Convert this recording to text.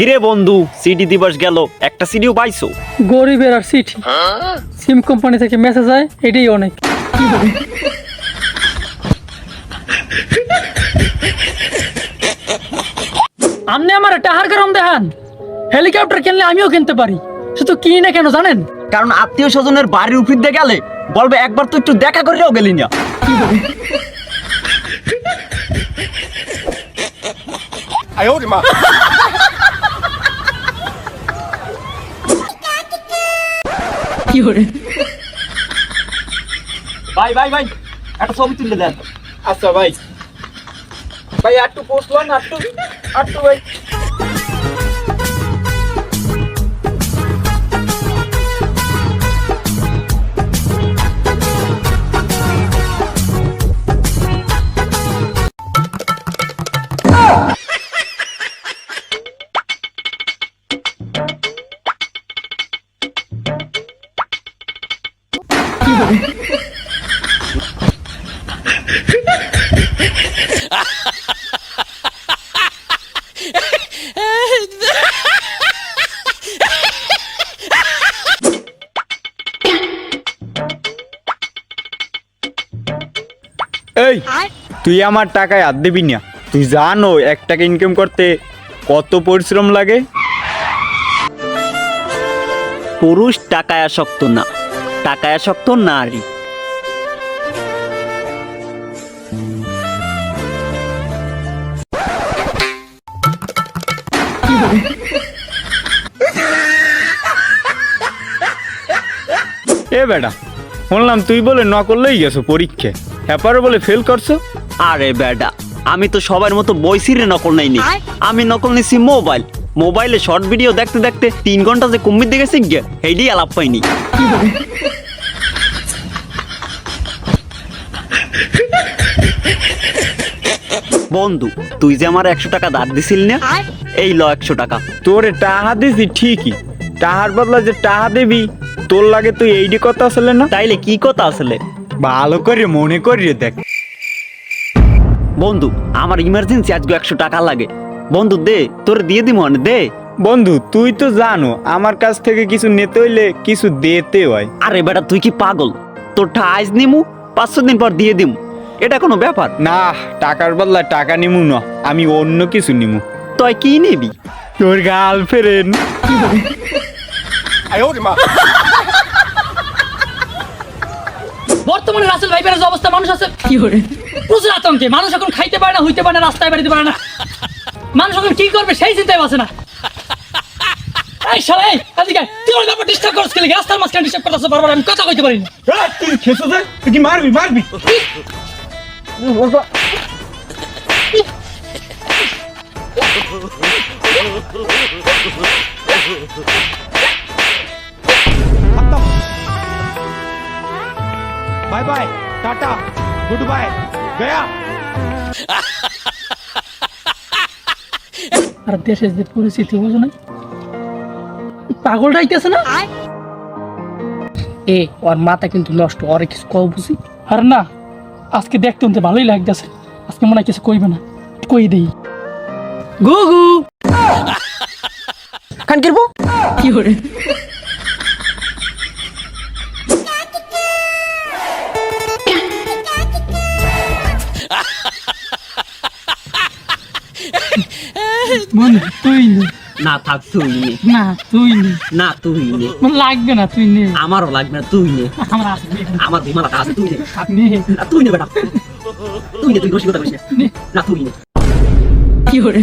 কিরে বন্ধু, সিডি দিবস গেল, একটা সিডিও পাইছো? গরিবের আর চিঠি সিম কোম্পানি থেকে মেসেজ আয়, এটাই অনেক। আপনি আমার টাহার গরম দেখান, হেলিকপ্টার কিনলে আমিও কিনতে পারি, শুধু কি না কেন জানেন? কারণ আত্মীয় স্বজনের বাড়ির উপর দিয়ে গেলে বলবে একবার তো একটু দেখা করেও গেলি না। কি করে ভাই ভাই ভাই, একটা ছবি তুলে দেন। আচ্ছা ভাই, ভাই একটু পোস্ট না, একটু ভাই। এই তুই আমার টাকায় হাত দিবি না। তুই জানো 1 টাকা ইনকাম করতে কত পরিশ্রম লাগে? পুরুষ টাকায় আসক্ত না, টাকায় আসক্ত নারী। এ বেটা, শুনলাম তুই বলে নকললেই গেছো পরীক্ষা, হ্যাপারও বলে ফেল করছো। আরে বেডা, আমি তো সবার মতো বইসিরে নকল নাইনি, আমি নকল নিছি মোবাইলে শর্ট ভিডিও দেখতে দেখতে 3 ঘন্টা যে কুম্মির দিকে শিখগে এইটাই আলাপ পাইনি। বন্ধু, তুই যে আমার 100 টাকা ধার দিছিল না, এই ল 100 টাকা। তোরে টাহা দিছি ঠিকই, টাহার বদলা যে টাহা দেবি তোর লাগে তুই এইটি কথা আসলে না। তাইলে কি কথা আসলে? ভালো করে মনে করিয়ে দেখ। বন্ধু, আমার ইমার্জেন্সি আজকে 100 টাকা লাগে। বন্ধু দে, তোর দিয়ে দিই মনে দে। বন্ধু তুই তো জানো আমার কাছ থেকে কিছু নিতে হইলে কিছু দিতে হয়। আরে বেটা, তুই কি পাগল? তোরটা আজ নিমু, 500 দিন পর দিয়ে দিমু, এটা কোনো ব্যাপার? না, টাকার বদলা টাকা নিমু না, আমি অন্য কিছু নিমু। তুই কি নিবি? তোর গার্লফ্রেন্ড। বর্তমানে রাসেল ভাইপের যে অবস্থা, মানুষ আছে কি করে প্রচুর আতঙ্কে, মানুষ এখন খাইতে পারে না, হইতে পারে না, রাস্তায় বেরোতে পারে না, মানুষ এখন কি করবে সেই চিন্তায় বাঁচে না। এই শালা, এই এদিকে তুই আমার ব্যাপার ডিস্টার্ব করছিস, কি রাস্তার মাঝখানে ডিস্টার্ব করতেছ বারবার, আমি কথা কইতে পারি না। তুই খেছো যে তুই কি মারবি? Bye bye, tata, goodbye, गया। আর দেশের যে পরিস্থিতি বুঝো না, পাগল ডাইতেছে না। এ ওর মাথা কিন্তু নষ্ট, ওরে কিছু কও বুঝি। আর না, আজকে দেখতে তো ভালোই লাগতেছে, আজকে মনে হয় কিছু কইবে না, কই দেই। গুগু খান কিরবো কি করে মন তুই নে। না থাক, তুই নে। না তুই নে। না তুই নে। মন লাগবে না, তুই নে। আমারও লাগবে না, তুই নে। আমার আছে, আমার দিমাগ আছে, তুই নে। আপনি না তুই নে বেটা, তুই নে, তুই রসিকতা করিস না। না তুই নে। কি করে